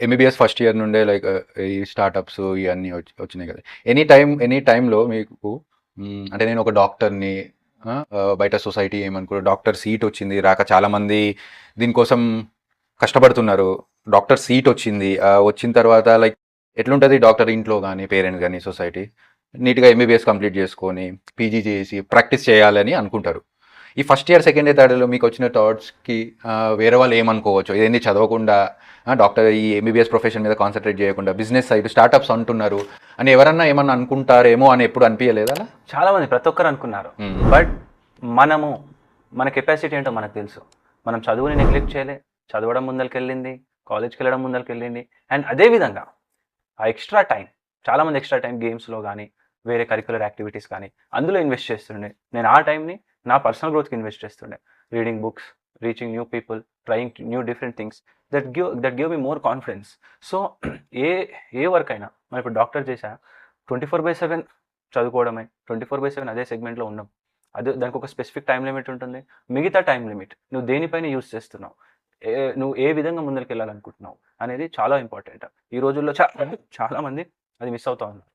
MBBS first year నుండే like ఈ startups ఇవన్నీ వచ్చినాయి కదా. ఎనీ టైంలో మీకు అంటే నేను ఒక డాక్టర్ని, బయట సొసైటీ ఏమనుకో డాక్టర్ సీట్ వచ్చింది రాక చాలామంది దీనికోసం కష్టపడుతున్నారు. డాక్టర్ సీట్ వచ్చింది, వచ్చిన తర్వాత లైక్ ఎట్లుంటుంది డాక్టర్ ఇంట్లో కానీ పేరెంట్స్ కానీ సొసైటీ నీట్గా ఎంబీబీఎస్ కంప్లీట్ చేసుకొని పీజీ చేసి ప్రాక్టీస్ చేయాలని అనుకుంటారు. ఈ first year second year third ఇయర్లో మీకు వచ్చిన థాట్స్కి వేరే వాళ్ళు ఏమనుకోవచ్చు, ఇదేంది చదవకుండా డాక్టర్ ఈ ఎంబీబీఎస్ ప్రొఫెషన్ మీద కాన్సన్ట్రేట్ చేయకుండా బిజినెస్ సైడ్ స్టార్టప్స్ అంటున్నారు అని ఎవరన్నా ఏమన్నా అనుకుంటారేమో అని ఎప్పుడు అనిపించలేదా? చాలా మంది ప్రతి ఒక్కరు అనుకున్నారు. బట్ మన కెపాసిటీ ఏంటో మనకు తెలుసు. మనం చదువుని నెగ్లెక్ట్ చేయలే, చదవడం ముందరికెళ్ళింది, కాలేజ్కి వెళ్ళడం ముందరికెళ్ళింది. అండ్ అదేవిధంగా ఆ ఎక్స్ట్రా టైం, చాలామంది ఎక్స్ట్రా టైం గేమ్స్లో కానీ వేరే కరిక్యులర్ యాక్టివిటీస్ కానీ అందులో ఇన్వెస్ట్ చేస్తుండే. నేను ఆ టైంని నా పర్సనల్ గ్రోత్కి ఇన్వెస్ట్ చేస్తుండే. Reading books, reaching new people, trying new different things that give me more confidence. So A work అయినా మనం ఇప్పుడు డాక్టర్ చేసా 24/7 చదువుకోవడమే, 24/7 అదే సెగ్మెంట్లో ఉన్నాం. దానికి ఒక స్పెసిఫిక్ టైం లిమిట్ ఉంటుంది. మిగతా టైం లిమిట్ నువ్వు దేనిపైన యూజ్ చేస్తున్నావు, నువ్వు ఏ విధంగా ముందరికి వెళ్ళాలనుకుంటున్నావు అనేది చాలా ఇంపార్టెంట్. ఈ రోజుల్లో చాలామంది అది మిస్ అవుతా ఉన్నారు.